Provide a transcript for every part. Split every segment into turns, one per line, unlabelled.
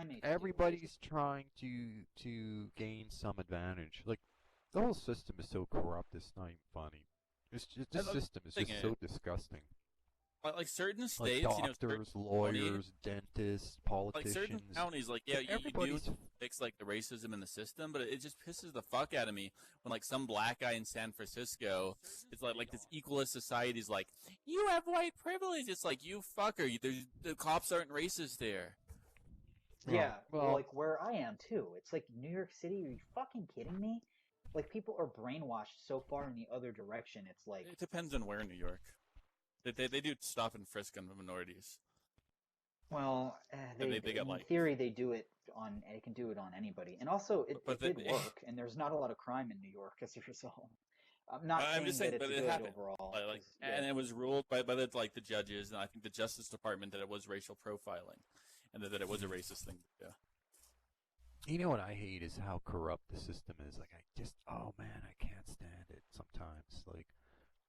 primates do,
everybody's trying to gain some advantage. Like the whole system is so corrupt. It's not even funny. It's just this system is just so disgusting.
Like certain
Like
states,
doctors, lawyers, dentists, politicians.
Like certain counties, like you do fix like the racism in the system, but it just pisses the fuck out of me when like some black guy in San Francisco, it's like this equalist society is like, you have white privilege. It's like, you fucker, the cops aren't racist there.
Yeah, well, like where I am too. It's like New York City. Are you fucking kidding me? Like people are brainwashed so far in the other direction. It's like
it depends on where in New York. They do stop and frisk on the minorities.
Well, in theory they do it on. They can do it on anybody, and also it did work. And there's not a lot of crime in New York as a result. I'm not saying that it's good overall.
And it was ruled by the judges, and I think the Justice Department that it was racial profiling, and that it was a racist thing. Yeah.
You know what I hate is how corrupt the system is. Like oh man, I can't stand it sometimes. Like.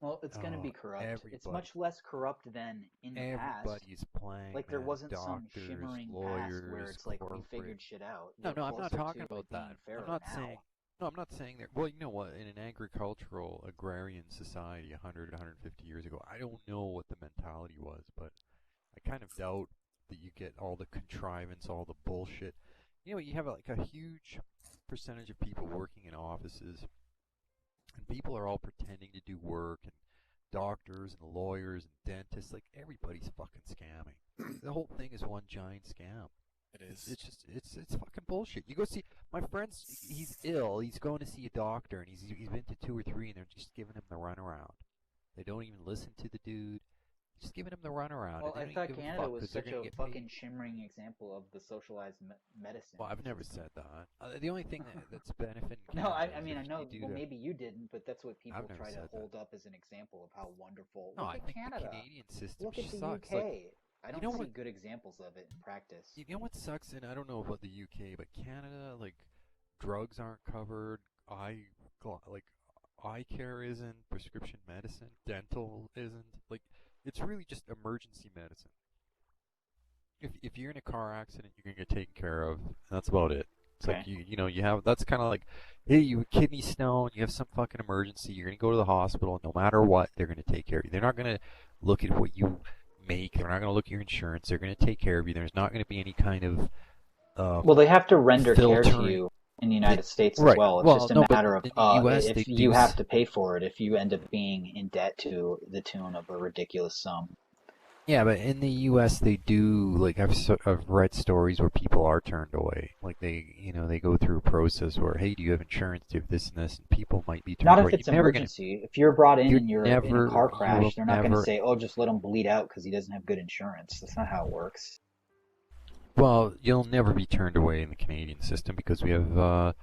Well, it's going to be corrupt. It's much less corrupt than in the past.
Everybody's playing.
Like there wasn't some shimmering past where it's like we figured shit out.
No, I'm not talking about that. I'm not saying that. Well, you know what? In an agricultural, agrarian society 100, 150 years ago, I don't know what the mentality was, but I kind of doubt that you get all the contrivance, all the bullshit. You know, you have like a huge percentage of people working in offices. And people are all pretending to do work, and doctors and lawyers and dentists, like everybody's fucking scamming. The whole thing is one giant scam.
It is.
It's fucking bullshit. You go see my friend's. He's ill. He's going to see a doctor, and he's been to 2 or 3, and they're just giving him the runaround. They don't even listen to the dude. Just giving him the runaround.
Well, I thought Canada was such a fucking shimmering example of the socialized medicine.
Well, I've never said that. The only thing that's benefiting
No, I mean, I know, well, maybe you didn't, but that's what people try to hold up as an example of how wonderful.
No,
Look
I
at
think
Canada.
the Canadian system
Look at the
sucks.
UK.
Like,
I don't see good examples of it in practice.
You know what sucks? And I don't know about the UK, but Canada, like, drugs aren't covered. Eye care isn't. Prescription medicine, dental isn't. Like, it's really just emergency medicine. If you're in a car accident, you're gonna get taken care of. That's about it. It's like you have. That's kind of like, hey, you have a kidney stone. You have some fucking emergency. You're gonna go to the hospital. No matter what, they're gonna take care of you. They're not gonna look at what you make. They're not gonna look at your insurance. They're gonna take care of you. There's not gonna be any kind of.
Well, they have to render care to you in the United States as well. It's just a matter of if you have to pay for it, if you end up being in debt to the tune of a ridiculous sum.
Yeah, but in the U.S. they do, like, I've read stories where people are turned away. Like, they go through a process where, hey, do you have insurance, do you have this and this, and people might be turned away.
Not if it's emergency. If you're brought in and you're in a car crash, they're not going to say, oh, just let him bleed out because he doesn't have good insurance. That's not how it works.
Well, you'll never be turned away in the Canadian system because we have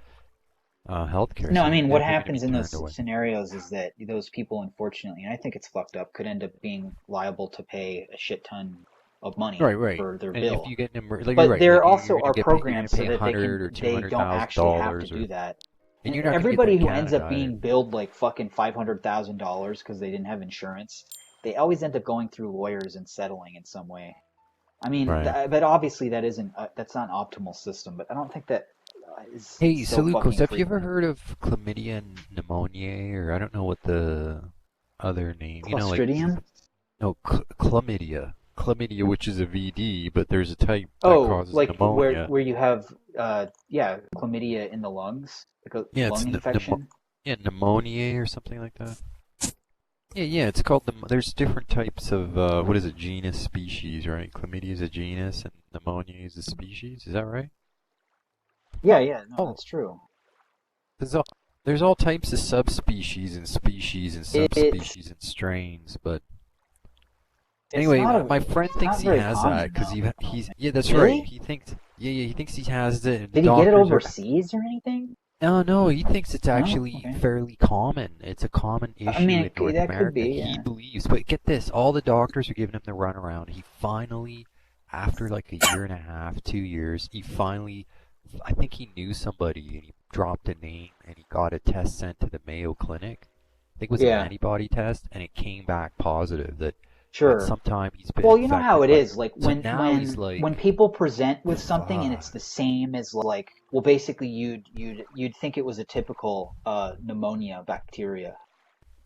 healthcare.
No, I mean, what happens in those scenarios is that those people, unfortunately, and I think it's fucked up, could end up being liable to pay a shit ton of money for their bill.
If you get
but there also are programs so that they don't actually have to do that. And everybody who ends up being billed like fucking $500,000 because they didn't have insurance, they always end up going through lawyers and settling in some way. I mean, but obviously that's not an optimal system. But I don't think that is.
Hey, Salucos, have you ever heard of chlamydia and pneumonia, or I don't know what the other name?
Clostridium?
Chlamydia. Chlamydia, which is a VD, but there's a type that causes pneumonia.
Where you have chlamydia in the lungs, like a lung infection.
Pneumonia or something like that. Yeah, it's called there's different types of, genus, species, right? Chlamydia is a genus and pneumonia is a species, is that right?
Yeah, that's true.
There's all types of subspecies and species and subspecies and strains, but anyway, my friend thinks he has that because that's
really?
Right. He thinks he has it.
Did he get it overseas or anything?
No, he thinks it's actually fairly common. It's a common issue in North America.
Could be,
He believes. But get this, all the doctors are giving him the runaround. He finally, after like a year and a half, 2 years, I think he knew somebody and he dropped a name and he got a test sent to the Mayo Clinic. I think it was an antibody test, and it came back positive that
Sure.
sometime he's been
Well, you know
infected.
how it is. Like
so now he's like,
when people present with something and it's
fuck.
the same as like, well, basically you'd think it was a typical pneumonia bacteria.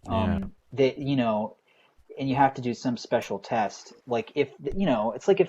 Yeah.
That and you have to do some special test. Like if it's like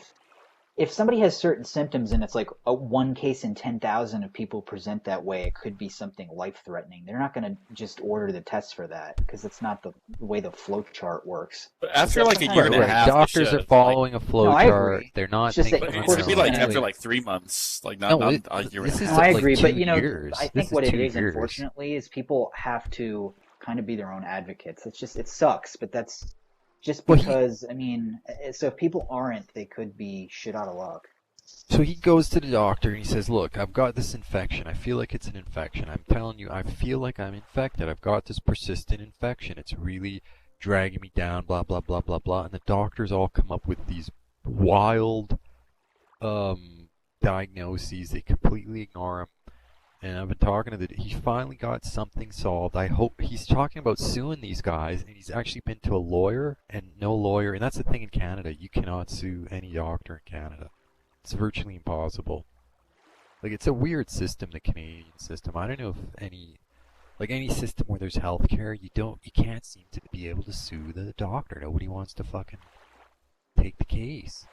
if somebody has certain symptoms and it's like a one case in 10,000 of people present that way, it could be something life-threatening. They're not going to just order the test for that because it's not the way the flow chart works.
But after like a year and a
Right.
half,
Doctors are following a flow
I
chart.
agree.
They're not
It's just that,
thinking.
of
It
course,
should be
it's
like
gonna-
after like 3 months, like not
No,
a year and
this
a
is
half.
I
like
agree,
2
but
years.
I
This
think
is
what it
2
is,
years.
unfortunately, is people have to kind of be their own advocates. It's just it sucks, but that's just
Well,
because I mean, so if people aren't, they could be shit out of luck.
So he goes to the doctor and he says, look, I've got this infection. I feel like it's an infection. I'm telling you, I feel like I'm infected. I've got this persistent infection. It's really dragging me down, blah, blah, blah, blah, blah. And the doctors all come up with these wild diagnoses. They completely ignore him. And I've been talking to he finally got something solved. I hope he's talking about suing these guys, and he's actually been to a lawyer, and no lawyer, and that's the thing in Canada, you cannot sue any doctor in Canada. It's virtually impossible. Like, it's a weird system, the Canadian system. I don't know if any system where there's healthcare, you can't seem to be able to sue the doctor. Nobody wants to fucking take the case.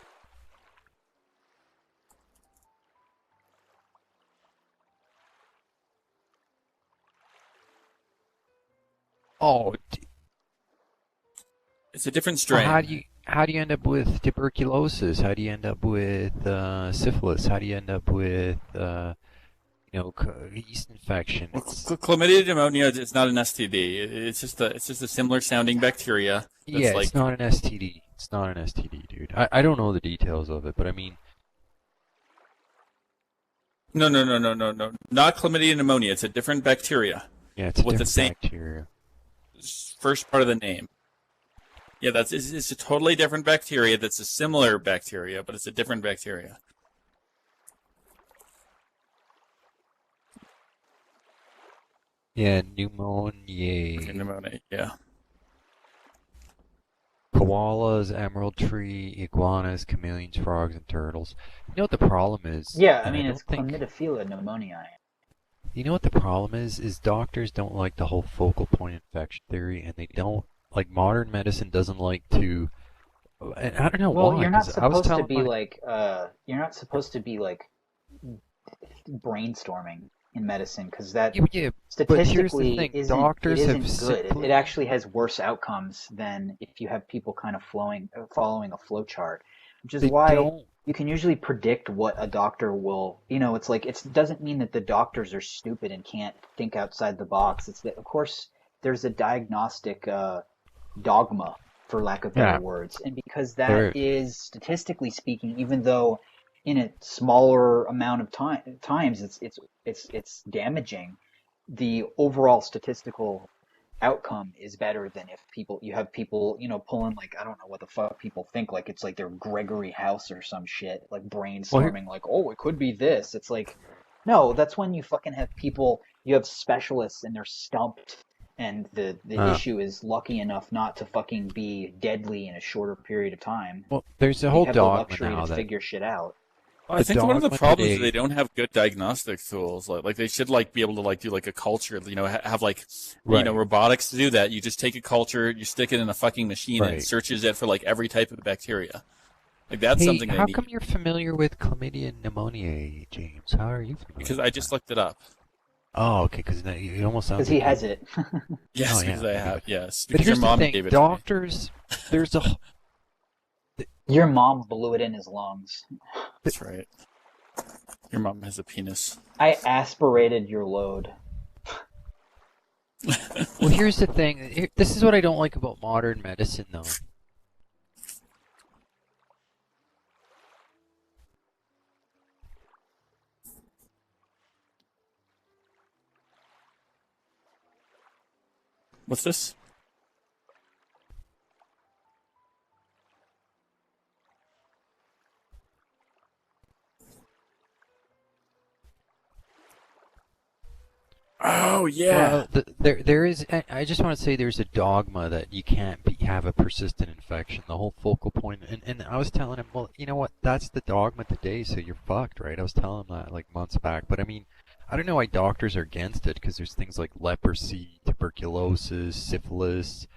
Oh,
It's a different strain.
how do you end up with tuberculosis? How do you end up with syphilis? How do you end up with yeast infection?
Well, chlamydia pneumonia is not an STD. It's just a similar sounding bacteria.
Yeah,
like,
it's not an STD. It's not an STD, dude. I don't know the details of it, but I mean.
No. Not chlamydia pneumonia. It's a different bacteria.
Yeah, it's a
with
different
the same
bacteria.
First part of the name. Yeah, it's a totally different bacteria. That's a similar bacteria, but it's a different bacteria.
Yeah, pneumonia.
Okay, pneumonia. Yeah.
Koalas, emerald tree, iguanas, chameleons, frogs, and turtles. You know what the problem is?
Yeah, I
And
mean,
don't
it's
think.
chlamydophila pneumoniae.
You know what the problem is? Is doctors don't like the whole focal point infection theory, and they don't like modern medicine doesn't like to. And I don't know
Well,
why.
you're not
'Cause I was
supposed to
telling
be
my,
like you're not supposed to be like brainstorming in medicine because that
yeah, but here's the
statistically
thing:
isn't
doctors
it
have
isn't good.
simply.
It actually has worse outcomes than if you have people kind of following a flow chart, which is
They
why
don't.
you can usually predict what a doctor will. It's like it doesn't mean that the doctors are stupid and can't think outside the box. It's that of course there's a diagnostic dogma, for lack of better words, and because that is statistically speaking, even though in a smaller amount of times it's damaging, the overall statistical outcome is better than if you have people pulling like I don't know what the fuck people think, like it's like they're Gregory House or some shit, like brainstorming like, oh, it could be this. It's like, no, that's when you fucking have people, you have specialists and they're stumped, and the issue is lucky enough not to fucking be deadly in a shorter period of time.
Well, there's a whole
have the
dogma
luxury
now
to
that
figure shit out.
I think one of the problems
today,
is they don't have good diagnostic tools. Like they should be able to do like a culture. Have robotics to do that. You just take a culture, you stick it in a fucking machine, and it searches it for like every type of bacteria. Like that's something they need.
How come you're familiar with chlamydia pneumoniae, James? How are you familiar?
Because I just looked it up.
Oh, okay. Because you almost sound.
Because he has it.
Yes, because I have. Yes,
but
because
here's
your mom
the thing,
gave it
doctors,
to me.
There's a.
Your mom blew it in his lungs.
That's right. Your mom has a penis.
I aspirated your load.
Well, here's the thing. This is what I don't like about modern medicine, though.
What's this? Oh, Oh yeah.
Well, there is. I just want to say there's a dogma that you can't have a persistent infection. The whole focal point, and I was telling him, well, you know what? That's the dogma today, so you're fucked, right? I was telling him that like months back, but I mean, I don't know why doctors are against it because there's things like leprosy, tuberculosis, syphilis,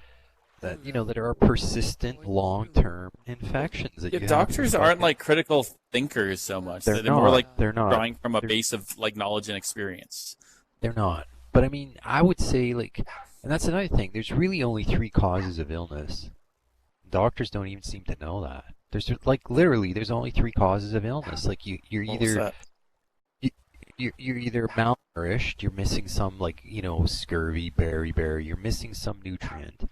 that that are persistent long-term infections that you have.
Doctors aren't like critical thinkers so much.
They're
more like
not
drawing from a base of like knowledge and experience.
They're not. But I mean, I would say like, and that's another thing. There's really only 3 causes of illness. Doctors don't even seem to know that. There's like literally, there's only 3 causes of illness. Like you're either you're either malnourished, you're missing some like scurvy, beriberi, you're missing some nutrient.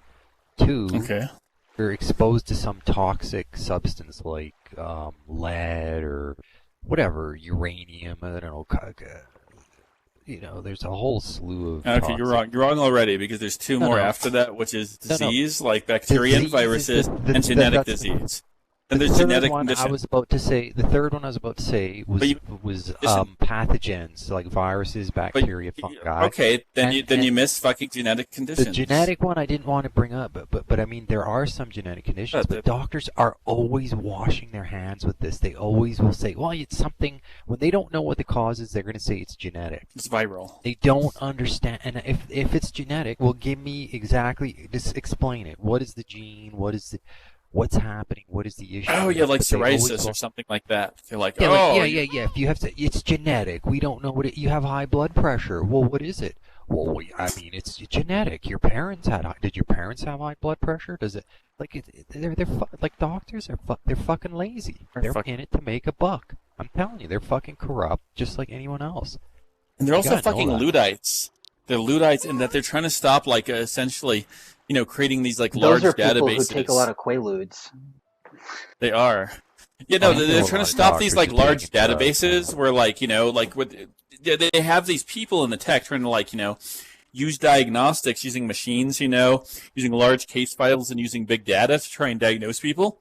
2,
okay,
you're exposed to some toxic substance like lead or whatever, uranium. I don't know. There's a whole slew of.
Okay, you're wrong. You're wrong already because there's 2 more after that, which is disease, like bacteria and viruses, and genetic disease. And there's genetic conditions.
The third one I was about to say was pathogens like viruses, bacteria, fungi.
Okay, then you miss fucking genetic conditions.
The genetic one I didn't want to bring up, but I mean there are some genetic conditions. But doctors are always washing their hands with this. They always will say, "Well, it's something." When they don't know what the cause is, they're going to say it's genetic.
It's viral.
They don't understand, and if it's genetic, well, give me exactly. Just explain it. What is the gene? What's happening? What is the issue?
Oh yeah, like psoriasis or something like that. They're like,
yeah. If you have to, it's genetic. We don't know what you have high blood pressure. Well, what is it? Well, I mean, it's genetic. Your parents did your parents have high blood pressure? Does it? Like they're like doctors are they're fucking lazy. They're in it to make a buck. I'm telling you, they're fucking corrupt, just like anyone else.
And they're also fucking Luddites. They're Luddites in that they're trying to stop like essentially. Creating these like large databases.
Those are people who take a lot of Quaaludes.
They are. They're trying to stop these like large databases where like they have these people in the tech trying to like use diagnostics using machines, using large case files and using big data to try and diagnose people.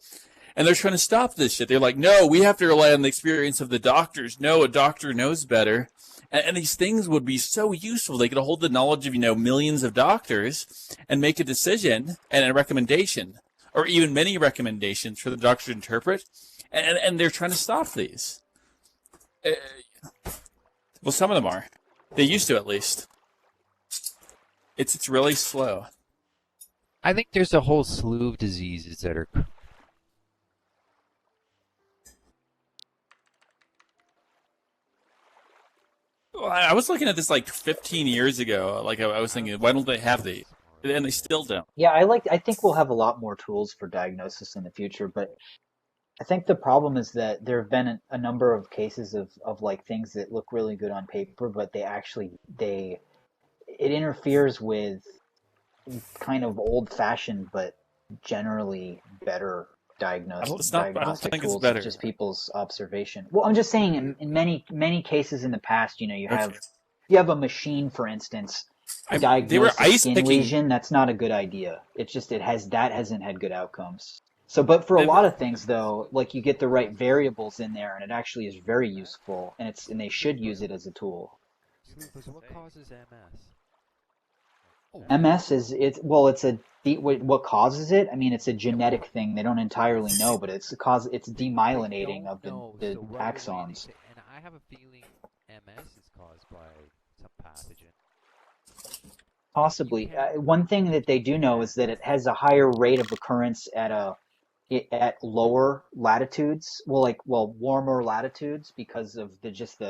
And they're trying to stop this shit. They're like, no, we have to rely on the experience of the doctors. No, a doctor knows better. And these things would be so useful. They could hold the knowledge of, millions of doctors and make a decision and a recommendation, or even many recommendations for the doctor to interpret. And they're trying to stop these. Well, some of them are. They used to, at least. It's really slow.
I think there's a whole slew of diseases that are...
Well, I was looking at this like 15 years ago. Like I was thinking, why don't they have these? And they still don't.
Yeah, I think we'll have a lot more tools for diagnosis in the future, but I think the problem is that there have been a number of cases of like things that look really good on paper, but it interferes with kind of old-fashioned but generally better diagnostic tools. It's just people's observation. Well, I'm just saying in many cases in the past, you have a machine, for instance, diagnose a skin lesion. That's not a good idea. It's just hasn't had good outcomes. So, but for a lot of things though, like you get the right variables in there, and it actually is very useful, and they should use it as a tool.
What causes MS?
MS what causes it? I mean, it's a genetic thing. They don't entirely know, but it's demyelinating of the axons.
And I have a feeling MS is caused by some pathogen.
Possibly. One thing that they do know is that it has a higher rate of occurrence at lower latitudes. Warmer latitudes because of just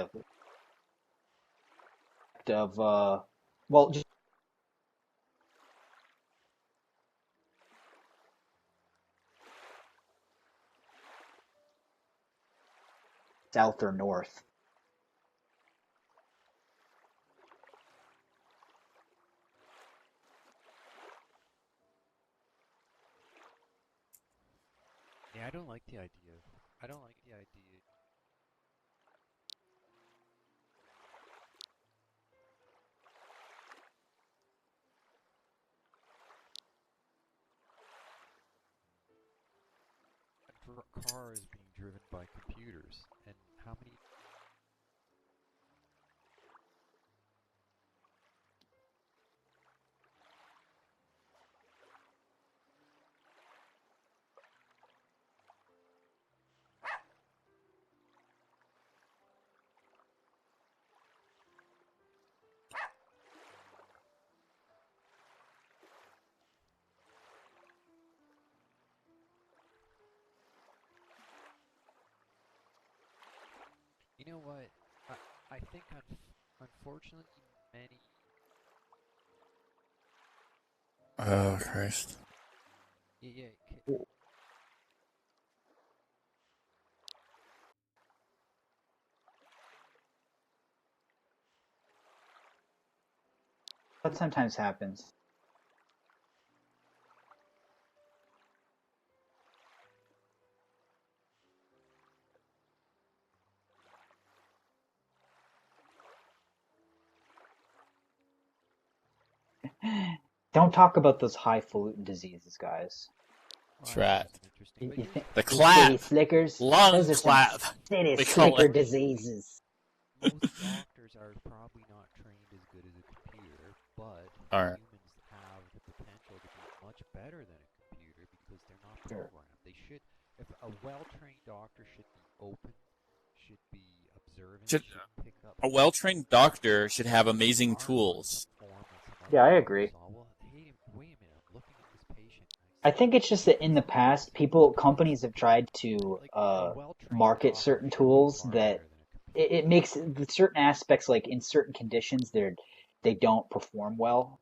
south or north.
Yeah, I don't like the idea. Car is being driven by computers, and how many You know what? I think unfortunately many.
Oh Christ.
Yeah.
That sometimes happens. Don't talk about those highfalutin diseases, guys.
That's right. The
city
clap.
slickers.
Lung
Those are
clap.
some city
They call
slicker
it.
diseases.
Most doctors are probably not trained as good as a computer, but
Alright.
humans have the potential to be much better than a computer because they're not programmed. They should, if a well-trained doctor should be open, should be observant, should pick up.
A well-trained doctor should have amazing tools.
Yeah, I agree.
Well, hey, wait a minute, I'm looking at this patient.
I think it's just that in the past, companies have tried to market certain tools that it makes certain aspects, like in certain conditions, they don't perform well.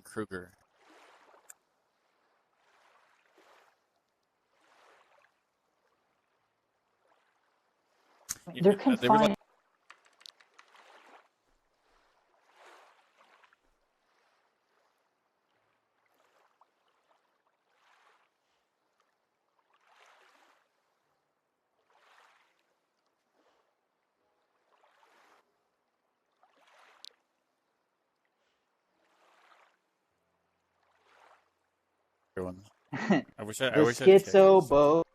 Kruger.
They're confined.
Everyone. I wish
The schizo boat.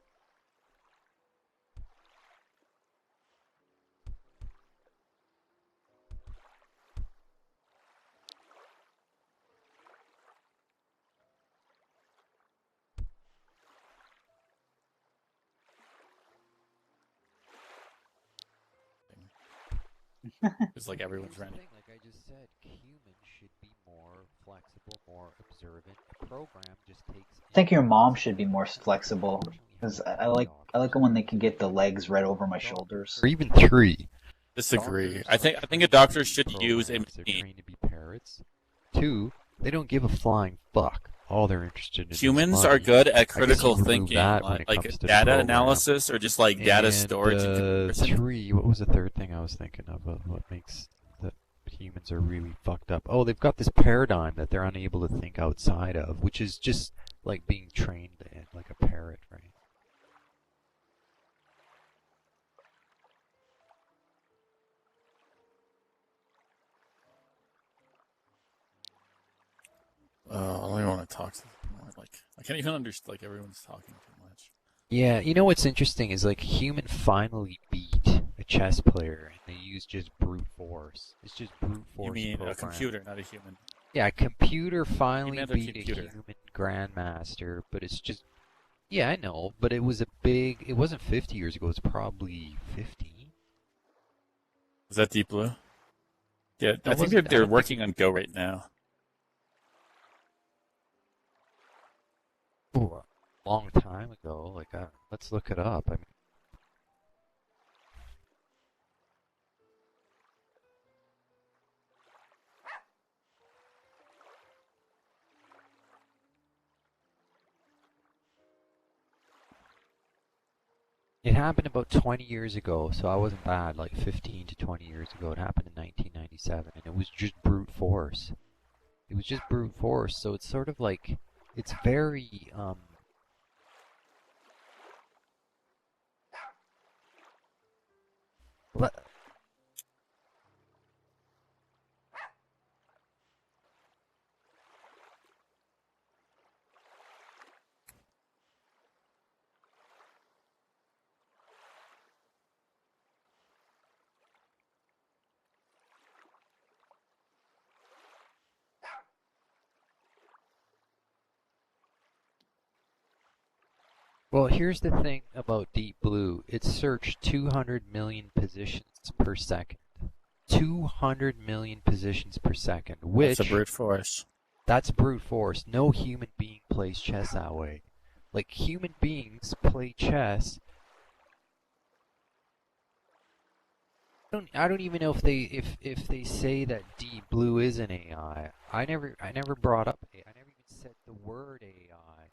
It's like everyone's running.
Like I just said, humans should be more flexible, more observant. A program just takes.
I think your mom should be more flexible, because I like it when they can get the legs right over my shoulders.
Or even 3.
Disagree. I think a doctor should use a
machine. They're trained to be parrots. 2, they don't give a flying fuck. All they're interested in
humans are good at critical thinking, like data analysis or just like data storage.
3, what was the third thing I was thinking of? What makes that humans are really fucked up? Oh, they've got this paradigm that they're unable to think outside of, which is just like being trained like a parrot, right?
I don't want to talk to them more. Like, I can't even understand. Like, everyone's talking too much.
Yeah, you know what's interesting is like human finally beat a chess player, and they use just brute force. It's just brute force.
You mean
program.
A computer, not a human?
Yeah, a computer finally beat a human grandmaster, but it's just. Yeah, I know, but it was a big. It wasn't 50 years ago. It's probably 15.
Is that Deep Blue? Yeah, I think they're working on Go right now.
Ooh, a long time ago. Like, let's look it up. I mean, it happened about 20 years ago, so I wasn't bad. Like 15 to 20 years ago, it happened in 1997, and it was just brute force. It was just brute force, so it's sort of like it's very Well, here's the thing about Deep Blue. It searched 200 million positions per second. 200 million positions per second, which...
That's a brute force.
That's brute force. No human being plays chess that way. Like, human beings play chess. I don't even know if they say that Deep Blue is an AI. I never brought up AI. I never even said the word AI.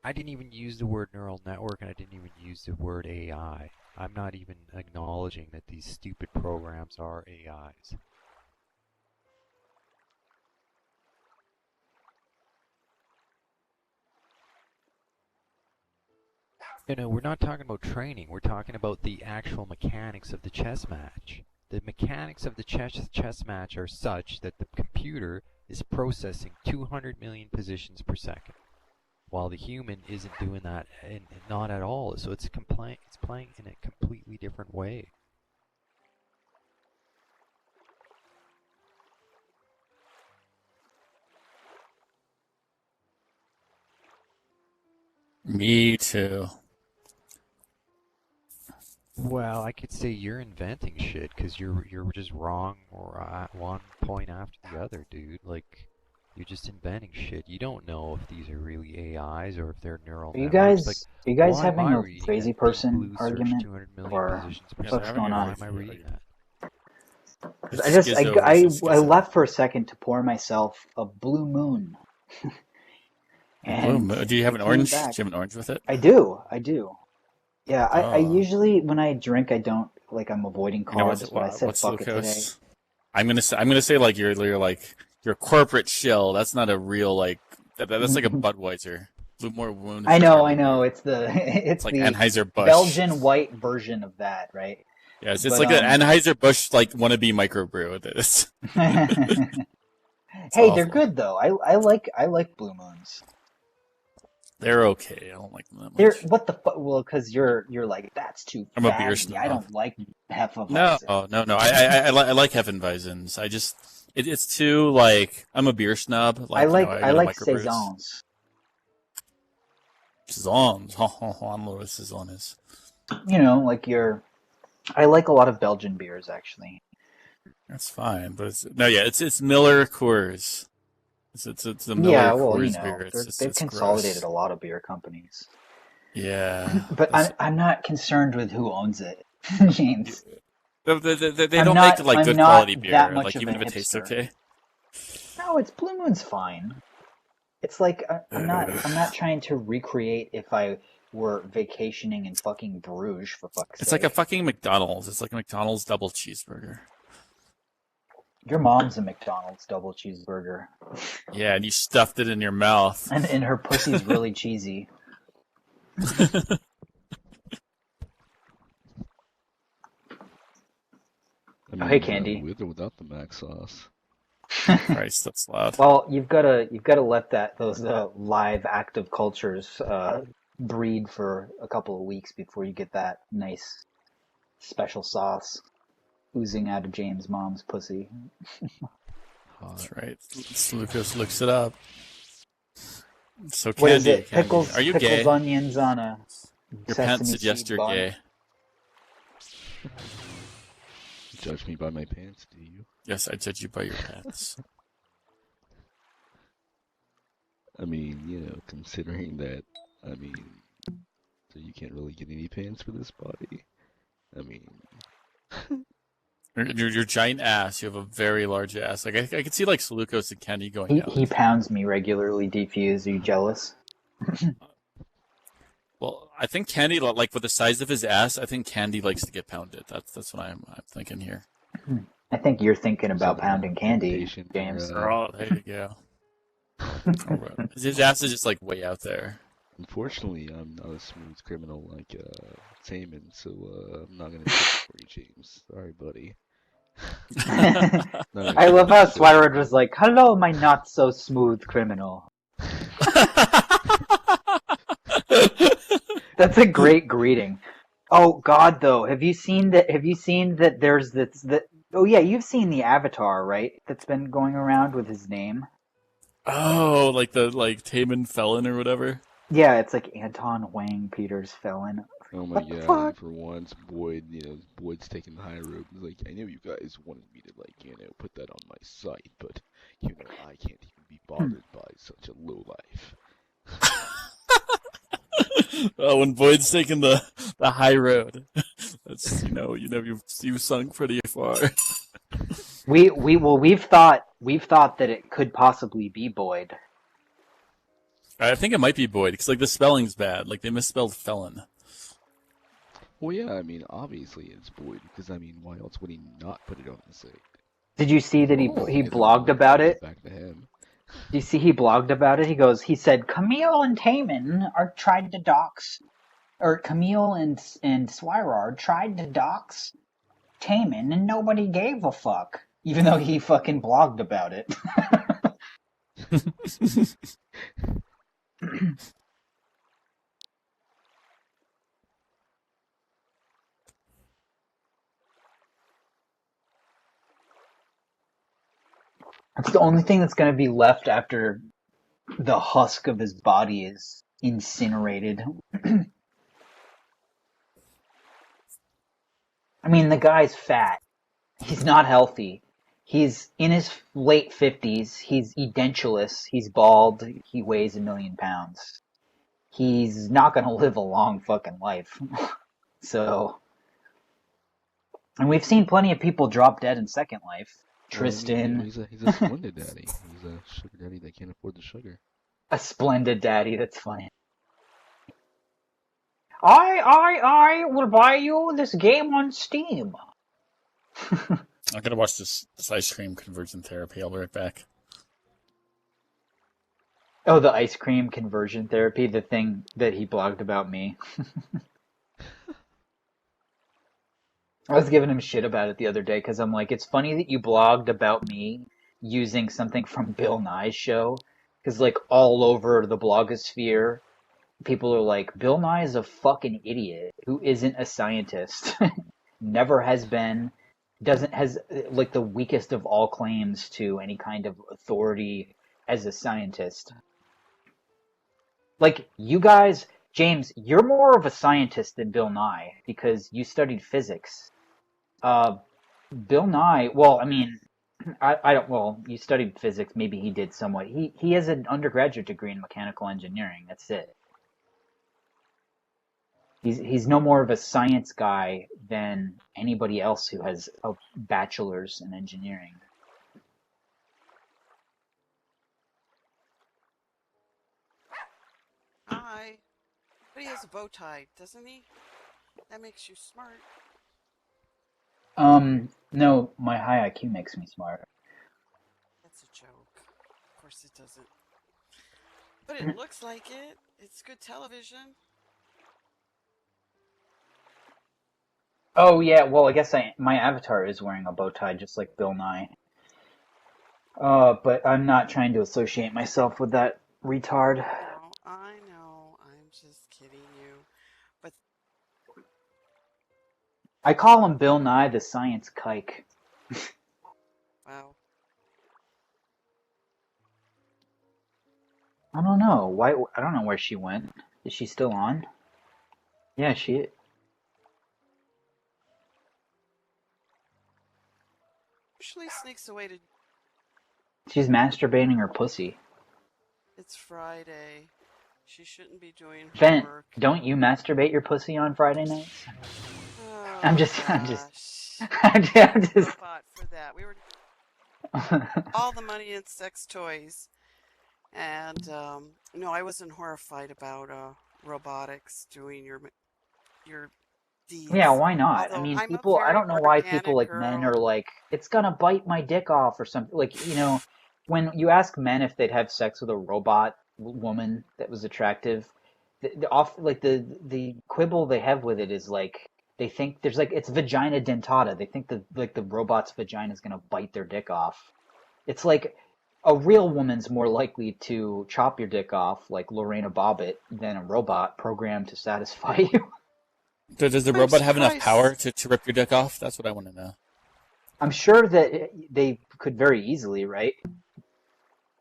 I didn't even use the word neural network, and I didn't even use the word AI. I'm not even acknowledging that these stupid programs are AIs. We're not talking about training. We're talking about the actual mechanics of the chess match. The mechanics of the chess match are such that the computer is processing 200 million positions per second, while the human isn't doing that, and not at all. So it's playing in a completely different way.
Me too.
Well, I could say you're inventing shit because you're just wrong or at one point after the other, dude. Like, you're just inventing shit. You don't know if these are really AIs or if they're neural networks. Like,
are you guys having a crazy person argument, or what's going on?
Why am I reading that?
I left for a second to pour myself a Blue Moon.
And do you have an orange? Do you have an orange with it?
I do. Yeah, I usually, when I drink, I don't, like, I'm avoiding carbs, but I said fuck it today.
I'm gonna say like you're corporate shill. That's not a real, like, that's like a Budweiser. More wound.
I know. It's
like
the
Anheuser-Busch
Belgian white version of that, right?
Yeah, it's like an Anheuser-Busch, like, wannabe microbrew with this.
Hey, they're good though. I like Blue Moons.
They're okay. I don't like them that much.
What the fuck? Well, because you're like, that's too
I'm a beer snob.
I don't like Hefeweizen.
No. I like Hefeweizens. It's too, like, I'm a beer snob. Like,
I like saisons.
Saisons. I don't know what saison is.
Like I like a lot of Belgian beers, actually.
That's fine, but it's Miller Coors. It's the Miller Coors beer.
They've consolidated a lot of beer companies.
Yeah,
but I'm not concerned with who owns it, James.
They don't make like good quality beer, like even if it tastes okay.
No, Blue Moon's fine. It's like I'm not trying to recreate if I were vacationing in fucking Bruges, for fuck's sake.
It's like a fucking McDonald's. It's like a McDonald's double cheeseburger.
Your mom's a McDonald's double cheeseburger.
Yeah, and you stuffed it in your mouth.
And her pussy's really cheesy. Hey, Candy.
With or without the mac sauce.
Christ, that's loud.
Well, you've got to let those live active cultures breed for a couple of weeks before you get that nice special sauce oozing out of James' mom's pussy.
That's right. Lucas looks it up. So Candy,
what is it? Pickles,
are you
pickles,
gay?
Onions on a
your pants suggest you're gay.
Judge me by my pants, do you?
Yes, I judge you by your pants.
I mean, considering that, so you can't really get any pants for this body. I mean...
Your giant ass. You have a very large ass. Like I can see like Seleucos and Candy going out.
He pounds me regularly. DFuse. Are you jealous?
Well, I think Candy, like, with the size of his ass, I think Candy likes to get pounded. That's what I'm thinking here.
I think you're thinking about pounding Candy, James.
Oh, there you go. His ass is just like way out there.
Unfortunately, I'm not a smooth criminal like Taman, so I'm not gonna take it for you, James. Sorry, buddy.
I love how Swirod was like, "Hello, my not so smooth criminal." That's a great greeting. Oh God, though, have you seen that there's this? Oh yeah, you've seen the avatar, right? That's been going around with his name.
Oh, like the Taman Felon or whatever.
Yeah, it's like Anton Wang Peters Felon.
Oh my
What the
god, and
fuck?
for once, Boyd's taking the high road. He's like, I know you guys wanted me to, put that on my site, but, I can't even be bothered by such a low life.
Oh, when Boyd's taking the high road, that's you've sunk pretty far.
We've thought that it could possibly be Boyd.
I think it might be Boyd because the spelling's bad. They misspelled felon.
Well, yeah, I mean, obviously it's Boyd, because, I mean, why else would he not put it on the site?
Did you see that he blogged about it?
Back to him.
Do you see he blogged about it? He said Camille and Taman tried to dox, or Camille and Swirard tried to dox Taman and nobody gave a fuck, even though he fucking blogged about it. It's the only thing that's going to be left after the husk of his body is incinerated. I mean, the guy's fat. He's not healthy. He's in his late 50s. He's edentulous. He's bald. He weighs 1 million pounds. He's not going to live a long fucking life. So, and we've seen plenty of people drop dead in Second Life. Tristan.
He's a splendid daddy. He's a sugar daddy that can't afford the sugar.
A splendid daddy. That's funny. I will buy you this game on Steam.
I gotta watch this ice cream conversion therapy. I'll be right back.
Oh, the ice cream conversion therapy, the thing that he blogged about me. I was giving him shit about it the other day because I'm like, it's funny that you blogged about me using something from Bill Nye's show. Because, all over the blogosphere, people are like, Bill Nye is a fucking idiot who isn't a scientist. Never has been. Has the weakest of all claims to any kind of authority as a scientist. You guys, James, you're more of a scientist than Bill Nye because you studied physics. Bill Nye, well, I mean, I don't, well, you studied physics, maybe he did somewhat. He has an undergraduate degree in mechanical engineering, that's it. He's no more of a science guy than anybody else who has a bachelor's in engineering.
Hi. But he has a bow tie, doesn't he? That makes you smart.
No, my high IQ makes me smart.
That's a joke. Of course it doesn't. But it looks like it. It's good television.
Oh yeah, well I guess my avatar is wearing a bow tie just like Bill Nye. But I'm not trying to associate myself with that retard.
I know. I'm just kidding you. But
I call him Bill Nye the Science Kike.
wow.
I don't know. Why? I don't know where she went. Is she still on? Yeah, she.
Usually sneaks away to.
She's masturbating her pussy.
It's Friday. She shouldn't be doing her
Vent,
work.
don't you masturbate your pussy on Friday nights?
Oh,
I'm just.
fought for that. We were all the money in sex toys, and no, I wasn't horrified about robotics doing your deeds.
Yeah, why not?
Although
I mean,
I'm
people. I don't know why people
girl.
men are like, it's gonna bite my dick off or something. When you ask men if they'd have sex with a robot woman that was attractive, the quibble they have with it is they think there's it's vagina dentata. They think the robot's vagina is gonna bite their dick off. It's like a real woman's more likely to chop your dick off like Lorena Bobbitt than a robot programmed to satisfy you.
Does the robot have enough power to rip your dick off? That's what I want to know.
I'm sure that they could very easily, right?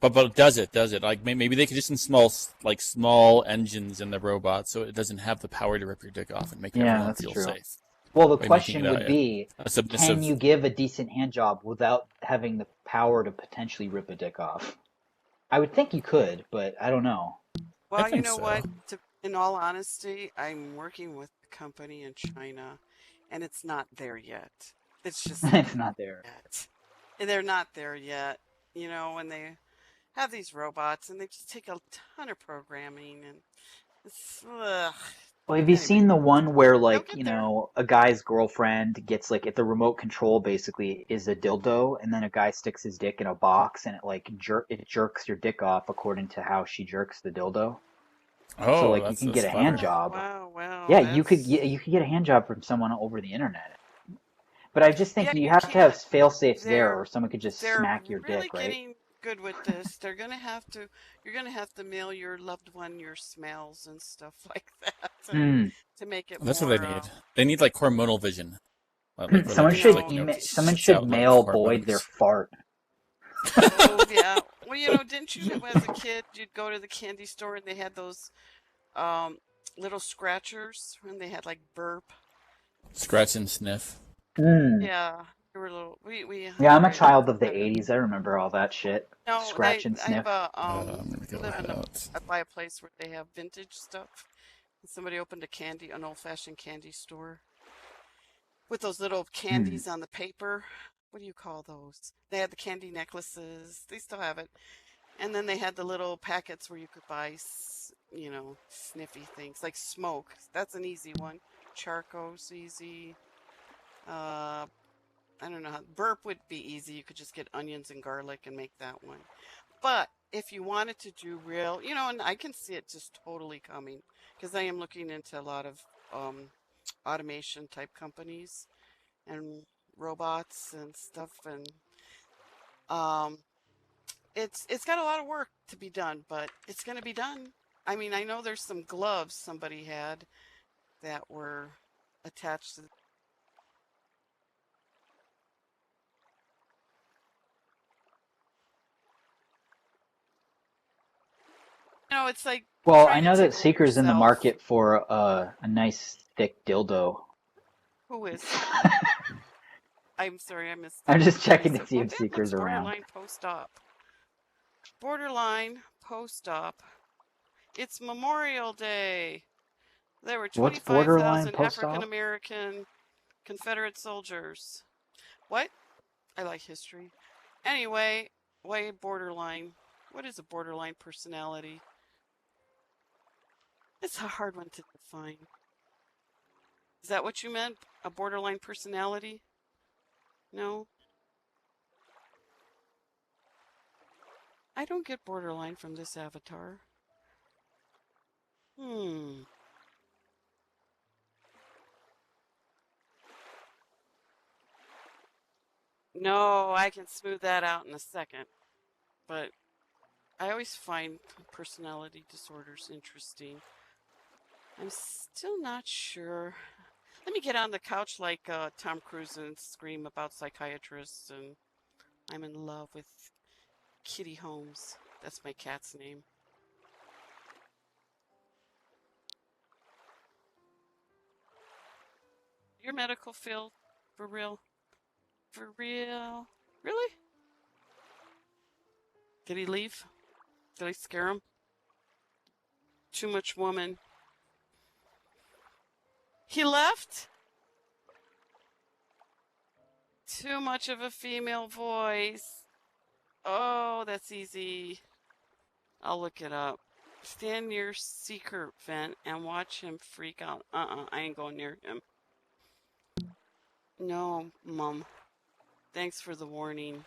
But does it? Like maybe they could just install like small engines in the robot, so it doesn't have the power to rip your dick off and make everyone
that's
feel
true.
safe.
Well, the
By making
question
it
would be,
a submissive.
can you give a decent hand job without having the power to potentially rip a dick off? I would think you could, but I don't know.
Well, you know what? In all honesty, I'm working with a company in China, and it's not there yet. It's just
It's not there
yet. They're not there yet. You know, when they have these robots, and they just take a ton of programming, and it's ugh.
Well, have you seen the one where, like,
there.
a guy's girlfriend gets, like, the remote control basically is a dildo, and then a guy sticks his dick in a box, and it, like, it jerks your dick off according to how she jerks the dildo.
Oh,
so, like, you can get a hand job.
Wow.
Yeah, you could get a hand job from someone over the internet. But I just think you have to have fail-safes there, or someone could just smack your dick, right?
They're really getting good with this. You're gonna have to mail your loved one your smells and stuff like that to make it.
That's
more,
what they need. They need like hormonal vision.
Like, someone should mail Boyd their fart.
Oh yeah. Well, didn't you as a kid you'd go to the candy store and they had those little scratchers and they had like burp,
scratch and sniff.
Yeah, we were little.
Yeah, I'm a child of the '80s. I remember all that shit.
No,
Scratch and sniff.
I buy a place where they have vintage stuff. And somebody opened an old-fashioned candy store with those little candies on the paper. What do you call those? They had the candy necklaces. They still have it. And then they had the little packets where you could buy, sniffy things like smoke. That's an easy one. Charcoal's easy. I don't know how. Burp would be easy. You could just get onions and garlic and make that one. But if you wanted to do real, and I can see it just totally coming because I am looking into a lot of automation type companies and robots and stuff, and it's got a lot of work to be done, but it's going to be done. I mean, I know there's some gloves somebody had that were attached to. It's like.
Well, I know that Seeker's in the market for a nice thick dildo.
Who is? I'm sorry, I missed.
I'm just checking to see if Seeker's around.
Borderline post-op. It's Memorial Day. There were
25,000
African American Confederate soldiers. What? I like history. Anyway, why borderline? What is a borderline personality? It's a hard one to define. Is that what you meant? A borderline personality? No? I don't get borderline from this avatar. No, I can smooth that out in a second. But I always find personality disorders interesting. I'm still not sure. Let me get on the couch like Tom Cruise and scream about psychiatrists, and I'm in love with Kitty Holmes. That's my cat's name. Your medical field, for real? For real? Really? Did he leave? Did I scare him? Too much woman. He left? Too much of a female voice. Oh, that's easy. I'll look it up. Stand near Seeker vent and watch him freak out. I ain't going near him. No, Mom. Thanks for the warning.